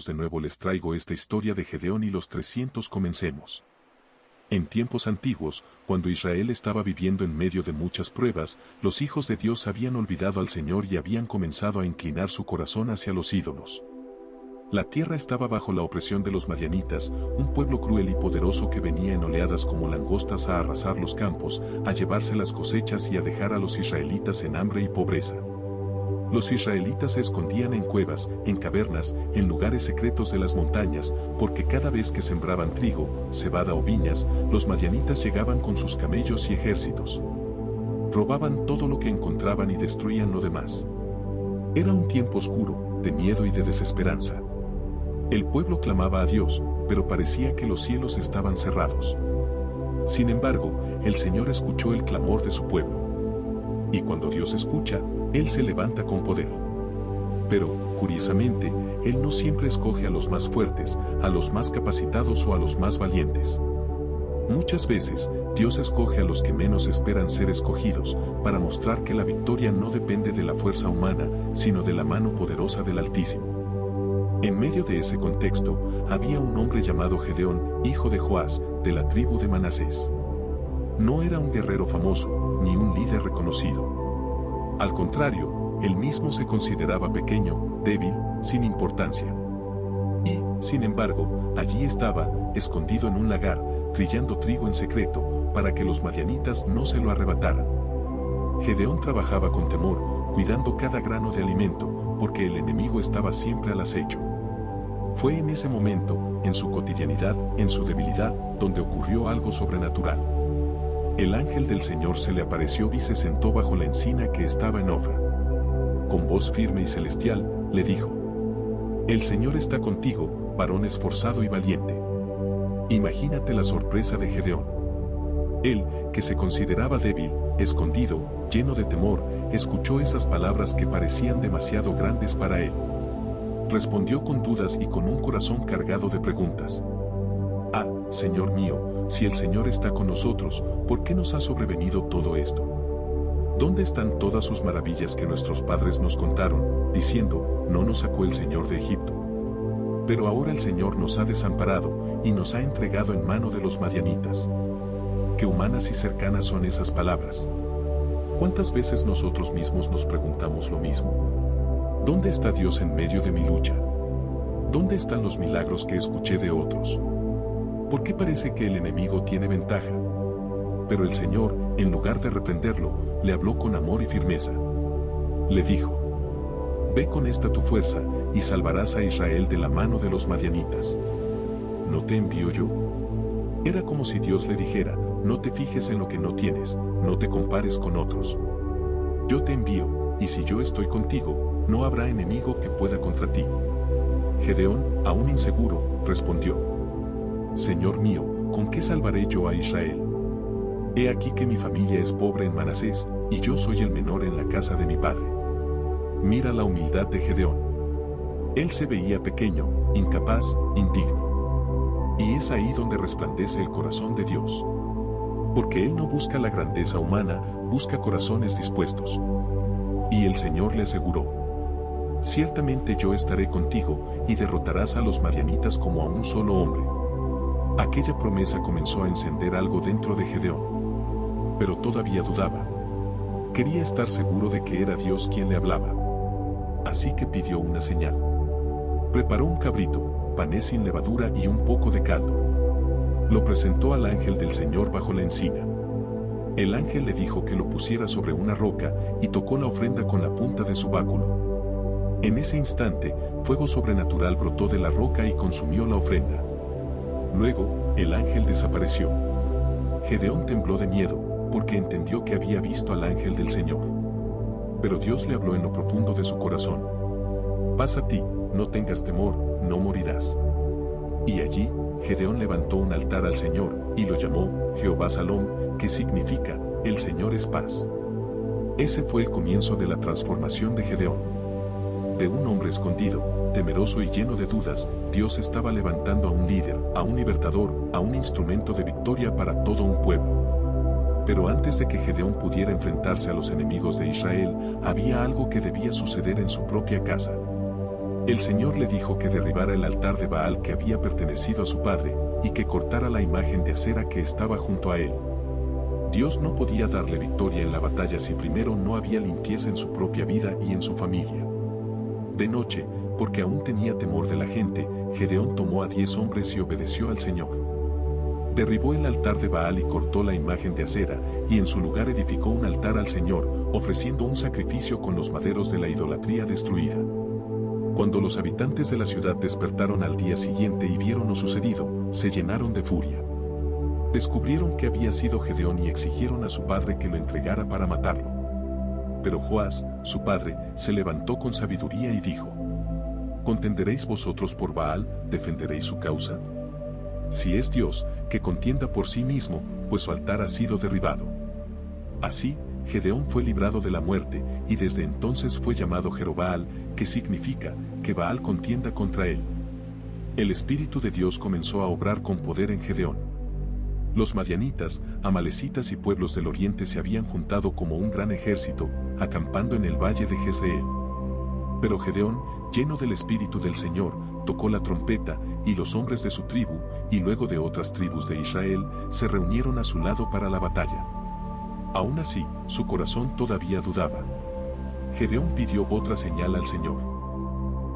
De nuevo les traigo esta historia de Gedeón y los 300. Comencemos. En tiempos antiguos, cuando Israel estaba viviendo en medio de muchas pruebas, los hijos de Dios habían olvidado al Señor y habían comenzado a inclinar su corazón hacia los ídolos. La tierra estaba bajo la opresión de los madianitas, un pueblo cruel y poderoso que venía en oleadas como langostas a arrasar los campos, a llevarse las cosechas y a dejar a los israelitas en hambre y pobreza. Los israelitas se escondían en cuevas, en cavernas, en lugares secretos de las montañas, porque cada vez que sembraban trigo, cebada o viñas, los madianitas llegaban con sus camellos y ejércitos. Robaban todo lo que encontraban y destruían lo demás. Era un tiempo oscuro, de miedo y de desesperanza. El pueblo clamaba a Dios, pero parecía que los cielos estaban cerrados. Sin embargo, el Señor escuchó el clamor de su pueblo. Y cuando Dios escucha, Él se levanta con poder. Pero, curiosamente, Él no siempre escoge a los más fuertes, a los más capacitados o a los más valientes. Muchas veces, Dios escoge a los que menos esperan ser escogidos, para mostrar que la victoria no depende de la fuerza humana, sino de la mano poderosa del Altísimo. En medio de ese contexto, había un hombre llamado Gedeón, hijo de Joás, de la tribu de Manasés. No era un guerrero famoso, ni un líder reconocido. Al contrario, él mismo se consideraba pequeño, débil, sin importancia. Y, sin embargo, allí estaba, escondido en un lagar, trillando trigo en secreto, para que los madianitas no se lo arrebataran. Gedeón trabajaba con temor, cuidando cada grano de alimento, porque el enemigo estaba siempre al acecho. Fue en ese momento, en su cotidianidad, en su debilidad, donde ocurrió algo sobrenatural. El ángel del Señor se le apareció y se sentó bajo la encina que estaba en Ofra. Con voz firme y celestial, le dijo: El Señor está contigo, varón esforzado y valiente. Imagínate la sorpresa de Gedeón. Él, que se consideraba débil, escondido, lleno de temor, escuchó esas palabras que parecían demasiado grandes para él. Respondió con dudas y con un corazón cargado de preguntas. Ah, Señor mío, si el Señor está con nosotros, ¿por qué nos ha sobrevenido todo esto? ¿Dónde están todas sus maravillas que nuestros padres nos contaron, diciendo, no nos sacó el Señor de Egipto? Pero ahora el Señor nos ha desamparado y nos ha entregado en mano de los madianitas. Qué humanas y cercanas son esas palabras. ¿Cuántas veces nosotros mismos nos preguntamos lo mismo? ¿Dónde está Dios en medio de mi lucha? ¿Dónde están los milagros que escuché de otros? ¿Por qué parece que el enemigo tiene ventaja? Pero el Señor, en lugar de reprenderlo, le habló con amor y firmeza. Le dijo: Ve con esta tu fuerza, y salvarás a Israel de la mano de los madianitas. ¿No te envío yo? Era como si Dios le dijera: no te fijes en lo que no tienes, no te compares con otros. Yo te envío, y si yo estoy contigo, no habrá enemigo que pueda contra ti. Gedeón, aún inseguro, respondió: Señor mío, ¿con qué salvaré yo a Israel? He aquí que mi familia es pobre en Manasés, y yo soy el menor en la casa de mi padre. Mira la humildad de Gedeón. Él se veía pequeño, incapaz, indigno. Y es ahí donde resplandece el corazón de Dios. Porque Él no busca la grandeza humana, busca corazones dispuestos. Y el Señor le aseguró: Ciertamente yo estaré contigo, y derrotarás a los madianitas como a un solo hombre. Aquella promesa comenzó a encender algo dentro de Gedeón. Pero todavía dudaba. Quería estar seguro de que era Dios quien le hablaba. Así que pidió una señal. Preparó un cabrito, panes sin levadura y un poco de caldo. Lo presentó al ángel del Señor bajo la encina. El ángel le dijo que lo pusiera sobre una roca y tocó la ofrenda con la punta de su báculo. En ese instante, fuego sobrenatural brotó de la roca y consumió la ofrenda. Luego, el ángel desapareció. Gedeón tembló de miedo, porque entendió que había visto al ángel del Señor. Pero Dios le habló en lo profundo de su corazón: Paz a ti, no tengas temor, no morirás. Y allí, Gedeón levantó un altar al Señor, y lo llamó Jehová Salom, que significa, el Señor es paz. Ese fue el comienzo de la transformación de Gedeón. De un hombre escondido, temeroso y lleno de dudas, Dios estaba levantando a un líder, a un libertador, a un instrumento de victoria para todo un pueblo. Pero antes de que Gedeón pudiera enfrentarse a los enemigos de Israel, había algo que debía suceder en su propia casa. El Señor le dijo que derribara el altar de Baal que había pertenecido a su padre, y que cortara la imagen de acera que estaba junto a él. Dios no podía darle victoria en la batalla si primero no había limpieza en su propia vida y en su familia. De noche, porque aún tenía temor de la gente, Gedeón tomó a 10 hombres y obedeció al Señor. Derribó el altar de Baal y cortó la imagen de acera, y en su lugar edificó un altar al Señor, ofreciendo un sacrificio con los maderos de la idolatría destruida. Cuando los habitantes de la ciudad despertaron al día siguiente y vieron lo sucedido, se llenaron de furia. Descubrieron que había sido Gedeón y exigieron a su padre que lo entregara para matarlo. Pero Joás, su padre, se levantó con sabiduría y dijo: ¿Contenderéis vosotros por Baal, defenderéis su causa? Si es Dios, que contienda por sí mismo, pues su altar ha sido derribado. Así, Gedeón fue librado de la muerte, y desde entonces fue llamado Jerobbaal, que significa, que Baal contienda contra él. El Espíritu de Dios comenzó a obrar con poder en Gedeón. Los madianitas, amalecitas y pueblos del oriente se habían juntado como un gran ejército, acampando en el valle de Jezreel. Pero Gedeón, lleno del Espíritu del Señor, tocó la trompeta, y los hombres de su tribu, y luego de otras tribus de Israel, se reunieron a su lado para la batalla. Aún así, su corazón todavía dudaba. Gedeón pidió otra señal al Señor.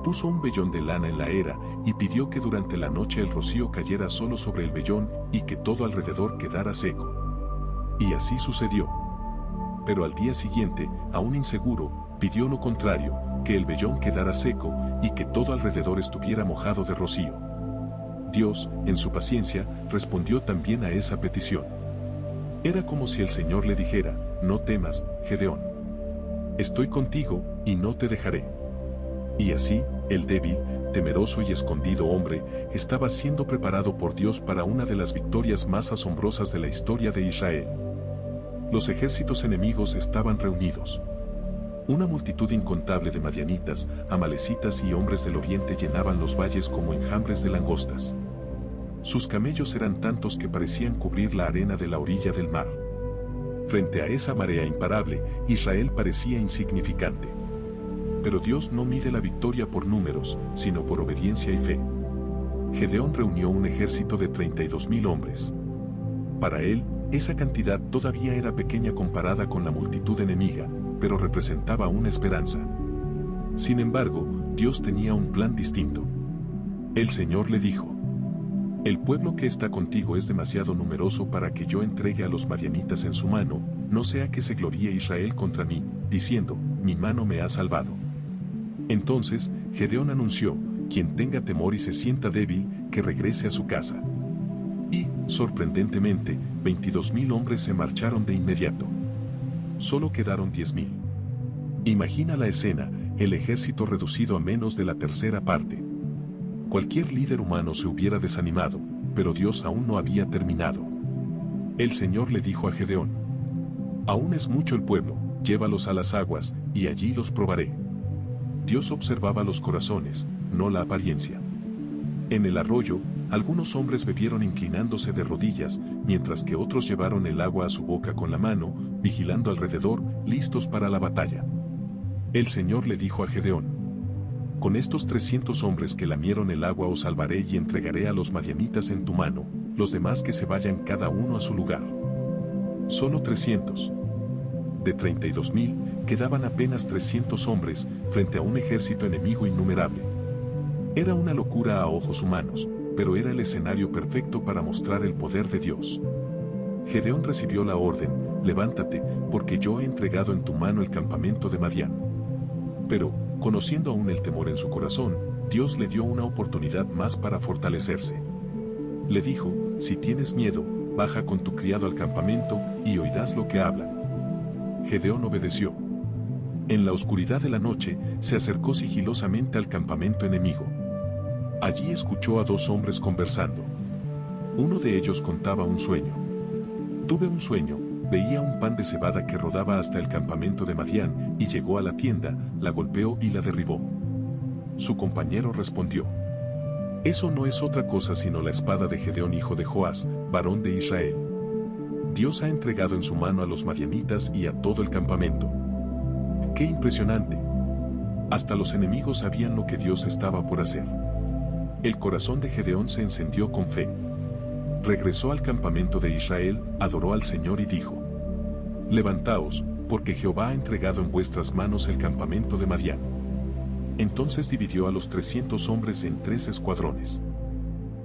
Puso un vellón de lana en la era, y pidió que durante la noche el rocío cayera solo sobre el vellón, y que todo alrededor quedara seco. Y así sucedió. Pero al día siguiente, aún inseguro, pidió lo contrario, que el vellón quedara seco, y que todo alrededor estuviera mojado de rocío. Dios, en su paciencia, respondió también a esa petición. Era como si el Señor le dijera: no temas, Gedeón. Estoy contigo, y no te dejaré. Y así, el débil, temeroso y escondido hombre, estaba siendo preparado por Dios para una de las victorias más asombrosas de la historia de Israel. Los ejércitos enemigos estaban reunidos. Una multitud incontable de madianitas, amalecitas y hombres del oriente llenaban los valles como enjambres de langostas. Sus camellos eran tantos que parecían cubrir la arena de la orilla del mar. Frente a esa marea imparable, Israel parecía insignificante. Pero Dios no mide la victoria por números, sino por obediencia y fe. Gedeón reunió un ejército de 32,000 hombres. Para él, esa cantidad todavía era pequeña comparada con la multitud enemiga, pero representaba una esperanza. Sin embargo, Dios tenía un plan distinto. El Señor le dijo: el pueblo que está contigo es demasiado numeroso para que yo entregue a los madianitas en su mano, no sea que se gloríe Israel contra mí, diciendo: mi mano me ha salvado. Entonces, Gedeón anunció: quien tenga temor y se sienta débil, que regrese a su casa. Y, sorprendentemente, 22,000 hombres se marcharon de inmediato. Solo quedaron 10,000. Imagina la escena, el ejército reducido a menos de la tercera parte. Cualquier líder humano se hubiera desanimado, pero Dios aún no había terminado. El Señor le dijo a Gedeón: aún es mucho el pueblo, llévalos a las aguas, y allí los probaré. Dios observaba los corazones, no la apariencia. En el arroyo, algunos hombres bebieron inclinándose de rodillas, mientras que otros llevaron el agua a su boca con la mano, vigilando alrededor, listos para la batalla. El Señor le dijo a Gedeón: con estos 300 hombres que lamieron el agua os salvaré y entregaré a los madianitas en tu mano, los demás que se vayan cada uno a su lugar. Solo 300. De 32,000, quedaban apenas 300 hombres, frente a un ejército enemigo innumerable. Era una locura a ojos humanos, pero era el escenario perfecto para mostrar el poder de Dios. Gedeón recibió la orden: levántate, porque yo he entregado en tu mano el campamento de Madián. Pero, conociendo aún el temor en su corazón, Dios le dio una oportunidad más para fortalecerse. Le dijo: si tienes miedo, baja con tu criado al campamento, y oirás lo que hablan. Gedeón obedeció. En la oscuridad de la noche, se acercó sigilosamente al campamento enemigo. Allí escuchó a 2 hombres conversando. Uno de ellos contaba un sueño. Tuve un sueño, veía un pan de cebada que rodaba hasta el campamento de Madián, y llegó a la tienda, la golpeó y la derribó. Su compañero respondió: eso no es otra cosa sino la espada de Gedeón hijo de Joás, varón de Israel. Dios ha entregado en su mano a los madianitas y a todo el campamento. ¡Qué impresionante! Hasta los enemigos sabían lo que Dios estaba por hacer. El corazón de Gedeón se encendió con fe. Regresó al campamento de Israel, adoró al Señor y dijo: Levantaos, porque Jehová ha entregado en vuestras manos el campamento de Madián. Entonces dividió a los 300 hombres en 3 escuadrones.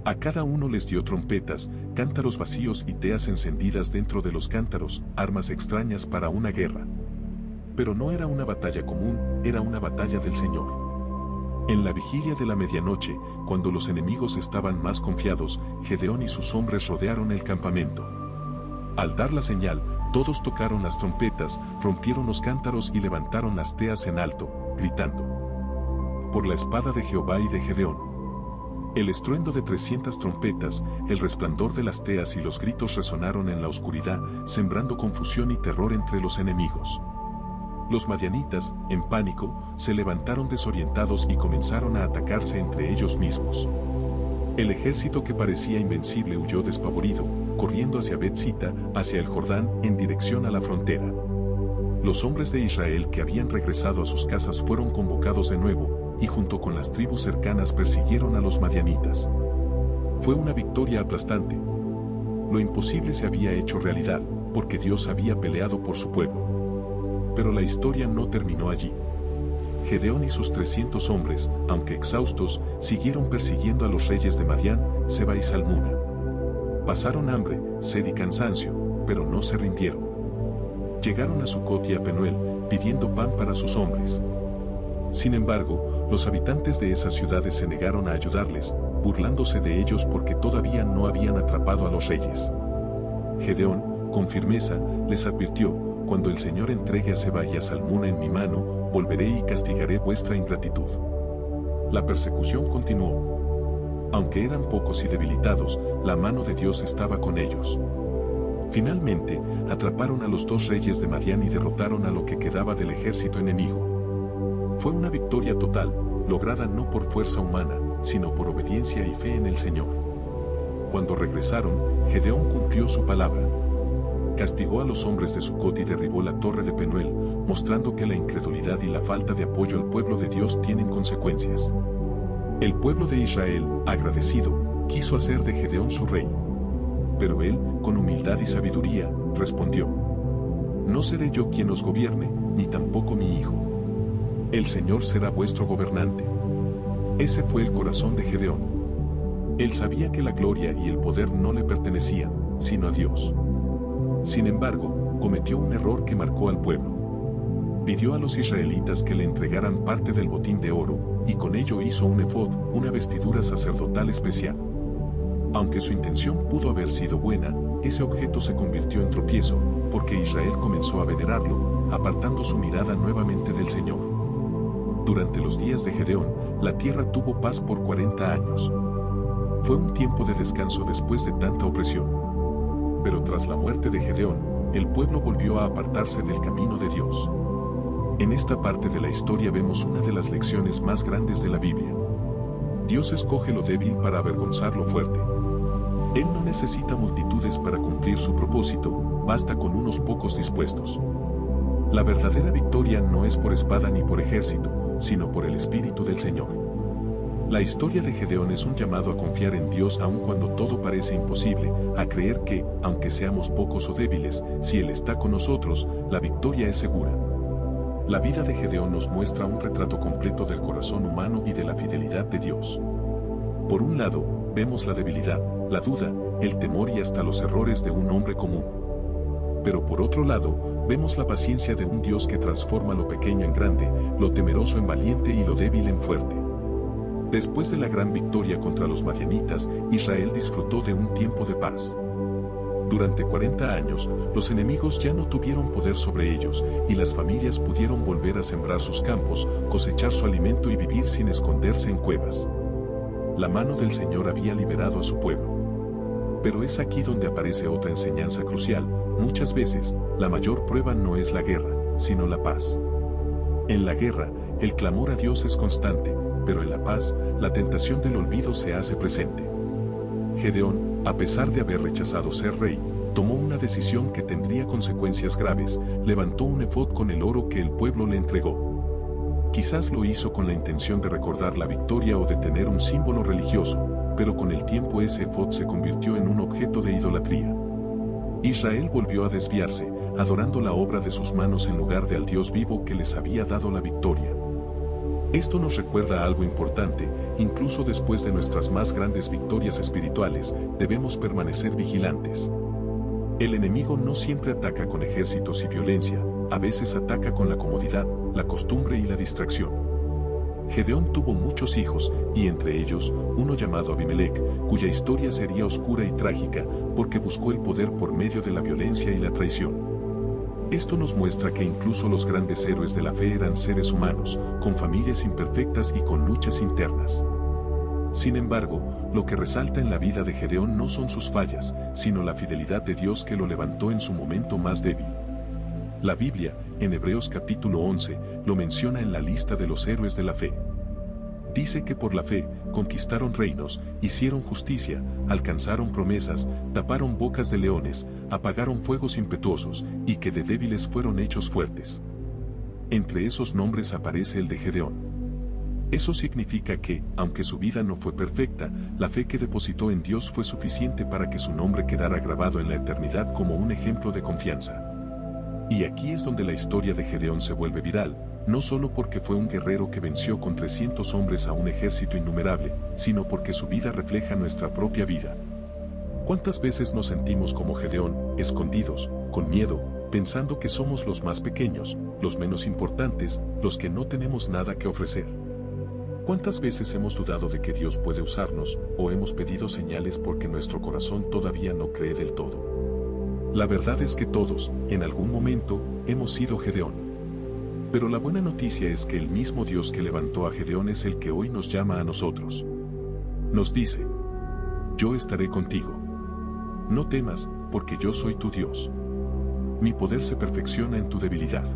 A cada uno les dio trompetas, cántaros vacíos y teas encendidas dentro de los cántaros, armas extrañas para una guerra. Pero no era una batalla común, era una batalla del Señor. En la vigilia de la medianoche, cuando los enemigos estaban más confiados, Gedeón y sus hombres rodearon el campamento. Al dar la señal, todos tocaron las trompetas, rompieron los cántaros y levantaron las teas en alto, gritando: Por la espada de Jehová y de Gedeón. El estruendo de 300 trompetas, el resplandor de las teas y los gritos resonaron en la oscuridad, sembrando confusión y terror entre los enemigos. Los madianitas, en pánico, se levantaron desorientados y comenzaron a atacarse entre ellos mismos. El ejército que parecía invencible huyó despavorido, corriendo hacia Bet-sita, hacia el Jordán, en dirección a la frontera. Los hombres de Israel que habían regresado a sus casas fueron convocados de nuevo, y junto con las tribus cercanas persiguieron a los madianitas. Fue una victoria aplastante. Lo imposible se había hecho realidad, porque Dios había peleado por su pueblo. Pero la historia no terminó allí. Gedeón y sus 300 hombres, aunque exhaustos, siguieron persiguiendo a los reyes de Madián, Seba y Salmuna. Pasaron hambre, sed y cansancio, pero no se rindieron. Llegaron a Sucot y a Penuel, pidiendo pan para sus hombres. Sin embargo, los habitantes de esas ciudades se negaron a ayudarles, burlándose de ellos porque todavía no habían atrapado a los reyes. Gedeón, con firmeza, les advirtió: Cuando el Señor entregue a Seba y a Salmuna en mi mano, volveré y castigaré vuestra ingratitud. La persecución continuó. Aunque eran pocos y debilitados, la mano de Dios estaba con ellos. Finalmente, atraparon a los 2 reyes de Madián y derrotaron a lo que quedaba del ejército enemigo. Fue una victoria total, lograda no por fuerza humana, sino por obediencia y fe en el Señor. Cuando regresaron, Gedeón cumplió su palabra. Castigó a los hombres de Sucot y derribó la torre de Penuel, mostrando que la incredulidad y la falta de apoyo al pueblo de Dios tienen consecuencias. El pueblo de Israel, agradecido, quiso hacer de Gedeón su rey. Pero él, con humildad y sabiduría, respondió: No seré yo quien os gobierne, ni tampoco mi hijo. El Señor será vuestro gobernante. Ese fue el corazón de Gedeón. Él sabía que la gloria y el poder no le pertenecían, sino a Dios. Sin embargo, cometió un error que marcó al pueblo. Pidió a los israelitas que le entregaran parte del botín de oro, y con ello hizo un efod, una vestidura sacerdotal especial. Aunque su intención pudo haber sido buena, ese objeto se convirtió en tropiezo, porque Israel comenzó a venerarlo, apartando su mirada nuevamente del Señor. Durante los días de Gedeón, la tierra tuvo paz por 40 años. Fue un tiempo de descanso después de tanta opresión. Pero tras la muerte de Gedeón, el pueblo volvió a apartarse del camino de Dios. En esta parte de la historia vemos una de las lecciones más grandes de la Biblia. Dios escoge lo débil para avergonzar lo fuerte. Él no necesita multitudes para cumplir su propósito, basta con unos pocos dispuestos. La verdadera victoria no es por espada ni por ejército, sino por el Espíritu del Señor. La historia de Gedeón es un llamado a confiar en Dios aun cuando todo parece imposible, a creer que, aunque seamos pocos o débiles, si Él está con nosotros, la victoria es segura. La vida de Gedeón nos muestra un retrato completo del corazón humano y de la fidelidad de Dios. Por un lado, vemos la debilidad, la duda, el temor y hasta los errores de un hombre común. Pero por otro lado, vemos la paciencia de un Dios que transforma lo pequeño en grande, lo temeroso en valiente y lo débil en fuerte. Después de la gran victoria contra los madianitas, Israel disfrutó de un tiempo de paz. Durante 40 años, los enemigos ya no tuvieron poder sobre ellos, y las familias pudieron volver a sembrar sus campos, cosechar su alimento y vivir sin esconderse en cuevas. La mano del Señor había liberado a su pueblo. Pero es aquí donde aparece otra enseñanza crucial: muchas veces, la mayor prueba no es la guerra, sino la paz. En la guerra, el clamor a Dios es constante, pero en la paz, la tentación del olvido se hace presente. Gedeón, a pesar de haber rechazado ser rey, tomó una decisión que tendría consecuencias graves: levantó un efod con el oro que el pueblo le entregó. Quizás lo hizo con la intención de recordar la victoria o de tener un símbolo religioso, pero con el tiempo ese efod se convirtió en un objeto de idolatría. Israel volvió a desviarse, adorando la obra de sus manos en lugar de al Dios vivo que les había dado la victoria. Esto nos recuerda algo importante: incluso después de nuestras más grandes victorias espirituales, debemos permanecer vigilantes. El enemigo no siempre ataca con ejércitos y violencia, a veces ataca con la comodidad, la costumbre y la distracción. Gedeón tuvo muchos hijos, y entre ellos, uno llamado Abimelec, cuya historia sería oscura y trágica, porque buscó el poder por medio de la violencia y la traición. Esto nos muestra que incluso los grandes héroes de la fe eran seres humanos, con familias imperfectas y con luchas internas. Sin embargo, lo que resalta en la vida de Gedeón no son sus fallas, sino la fidelidad de Dios que lo levantó en su momento más débil. La Biblia, en Hebreos capítulo 11, lo menciona en la lista de los héroes de la fe. Dice que por la fe, conquistaron reinos, hicieron justicia, alcanzaron promesas, taparon bocas de leones, apagaron fuegos impetuosos, y que de débiles fueron hechos fuertes. Entre esos nombres aparece el de Gedeón. Eso significa que, aunque su vida no fue perfecta, la fe que depositó en Dios fue suficiente para que su nombre quedara grabado en la eternidad como un ejemplo de confianza. Y aquí es donde la historia de Gedeón se vuelve viral, no solo porque fue un guerrero que venció con 300 hombres a un ejército innumerable, sino porque su vida refleja nuestra propia vida. ¿Cuántas veces nos sentimos como Gedeón, escondidos, con miedo, pensando que somos los más pequeños, los menos importantes, los que no tenemos nada que ofrecer? ¿Cuántas veces hemos dudado de que Dios puede usarnos, o hemos pedido señales porque nuestro corazón todavía no cree del todo? La verdad es que todos, en algún momento, hemos sido Gedeón. Pero la buena noticia es que el mismo Dios que levantó a Gedeón es el que hoy nos llama a nosotros. Nos dice: yo estaré contigo. No temas, porque yo soy tu Dios. Mi poder se perfecciona en tu debilidad.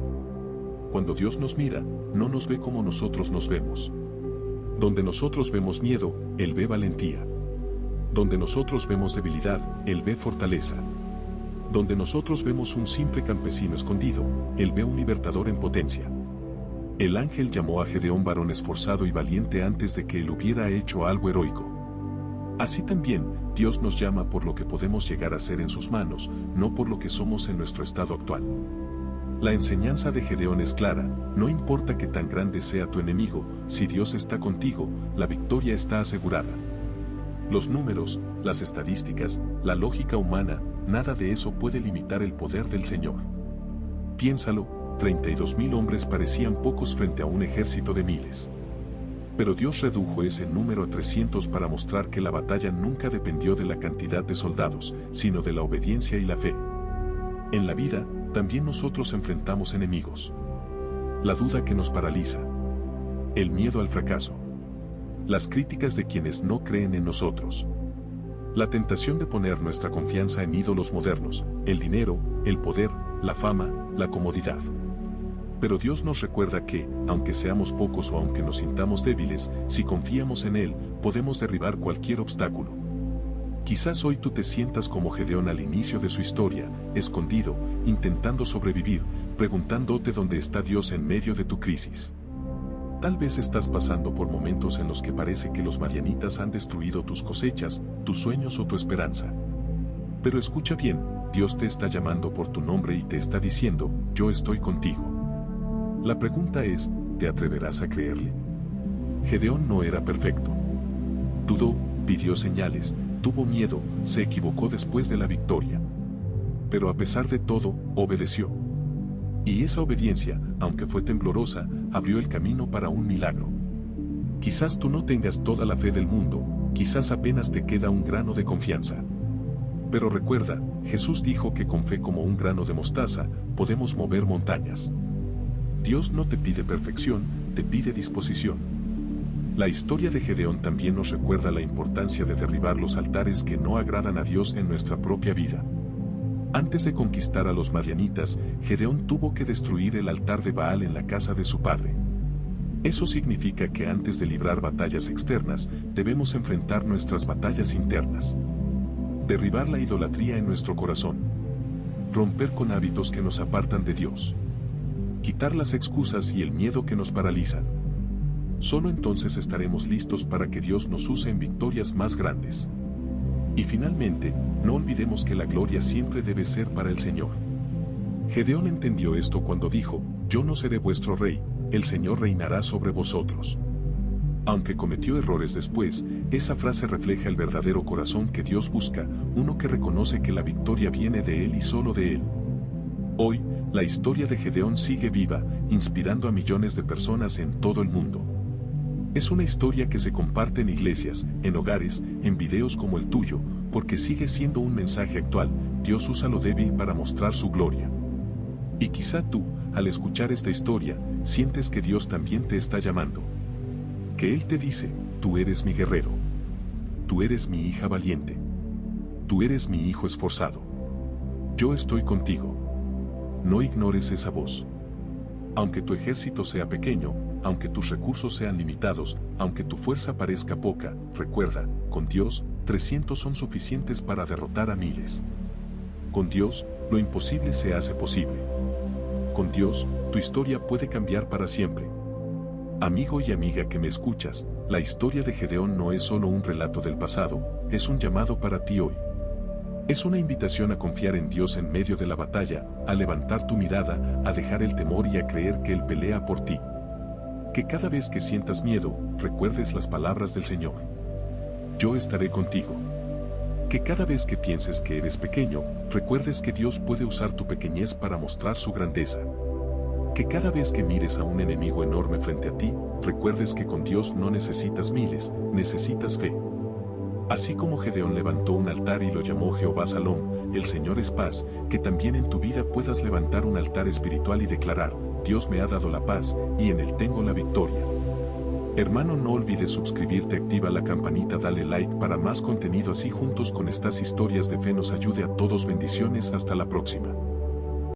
Cuando Dios nos mira, no nos ve como nosotros nos vemos. Donde nosotros vemos miedo, Él ve valentía. Donde nosotros vemos debilidad, Él ve fortaleza. Donde nosotros vemos un simple campesino escondido, Él ve un libertador en potencia. El ángel llamó a Gedeón varón esforzado y valiente antes de que él hubiera hecho algo heroico. Así también, Dios nos llama por lo que podemos llegar a ser en sus manos, no por lo que somos en nuestro estado actual. La enseñanza de Gedeón es clara: no importa que tan grande sea tu enemigo, si Dios está contigo, la victoria está asegurada. Los números, las estadísticas, la lógica humana, nada de eso puede limitar el poder del Señor. Piénsalo, 32,000 hombres parecían pocos frente a un ejército de miles. Pero Dios redujo ese número a 300 para mostrar que la batalla nunca dependió de la cantidad de soldados, sino de la obediencia y la fe. En la vida, también nosotros enfrentamos enemigos. La duda que nos paraliza. El miedo al fracaso. Las críticas de quienes no creen en nosotros. La tentación de poner nuestra confianza en ídolos modernos, el dinero, el poder, la fama, la comodidad. Pero Dios nos recuerda que, aunque seamos pocos o aunque nos sintamos débiles, si confiamos en Él, podemos derribar cualquier obstáculo. Quizás hoy tú te sientas como Gedeón al inicio de su historia, escondido, intentando sobrevivir, preguntándote dónde está Dios en medio de tu crisis. Tal vez estás pasando por momentos en los que parece que los madianitas han destruido tus cosechas, tus sueños o tu esperanza. Pero escucha bien, Dios te está llamando por tu nombre y te está diciendo: yo estoy contigo. La pregunta es: ¿te atreverás a creerle? Gedeón no era perfecto. Dudó, pidió señales, tuvo miedo, se equivocó después de la victoria. Pero a pesar de todo, obedeció. Y esa obediencia, aunque fue temblorosa, abrió el camino para un milagro. Quizás tú no tengas toda la fe del mundo, quizás apenas te queda un grano de confianza. Pero recuerda, Jesús dijo que con fe como un grano de mostaza, podemos mover montañas. Dios no te pide perfección, te pide disposición. La historia de Gedeón también nos recuerda la importancia de derribar los altares que no agradan a Dios en nuestra propia vida. Antes de conquistar a los madianitas, Gedeón tuvo que destruir el altar de Baal en la casa de su padre. Eso significa que antes de librar batallas externas, debemos enfrentar nuestras batallas internas. Derribar la idolatría en nuestro corazón. Romper con hábitos que nos apartan de Dios. Quitar las excusas y el miedo que nos paralizan. solo entonces estaremos listos para que Dios nos use en victorias más grandes. Y finalmente, no olvidemos que la gloria siempre debe ser para el Señor. Gedeón entendió esto cuando dijo, yo no seré vuestro rey, el Señor reinará sobre vosotros. Aunque cometió errores después, esa frase refleja el verdadero corazón que Dios busca, uno que reconoce que la victoria viene de Él y solo de Él. Hoy, la historia de Gedeón sigue viva, inspirando a millones de personas en todo el mundo. Es una historia que se comparte en iglesias, en hogares, en videos como el tuyo, porque sigue siendo un mensaje actual. Dios usa lo débil para mostrar su gloria. Y quizá tú, al escuchar esta historia, sientes que Dios también te está llamando. Que Él te dice, tú eres mi guerrero. Tú eres mi hija valiente. Tú eres mi hijo esforzado. Yo estoy contigo. No ignores esa voz. Aunque tu ejército sea pequeño, aunque tus recursos sean limitados, aunque tu fuerza parezca poca, recuerda, con Dios, 300 son suficientes para derrotar a miles. Con Dios, lo imposible se hace posible. Con Dios, tu historia puede cambiar para siempre. Amigo y amiga que me escuchas, la historia de Gedeón no es solo un relato del pasado, es un llamado para ti hoy. Es una invitación a confiar en Dios en medio de la batalla, a levantar tu mirada, a dejar el temor y a creer que Él pelea por ti. Que cada vez que sientas miedo, recuerdes las palabras del Señor. Yo estaré contigo. Que cada vez que pienses que eres pequeño, recuerdes que Dios puede usar tu pequeñez para mostrar su grandeza. Que cada vez que mires a un enemigo enorme frente a ti, recuerdes que con Dios no necesitas miles, necesitas fe. Así como Gedeón levantó un altar y lo llamó Jehová Salom, el Señor es paz, que también en tu vida puedas levantar un altar espiritual y declarar, Dios me ha dado la paz, y en Él tengo la victoria. Hermano, no olvides suscribirte, activa la campanita, dale like para más contenido, así juntos con estas historias de fe nos ayude a todos. Bendiciones, hasta la próxima.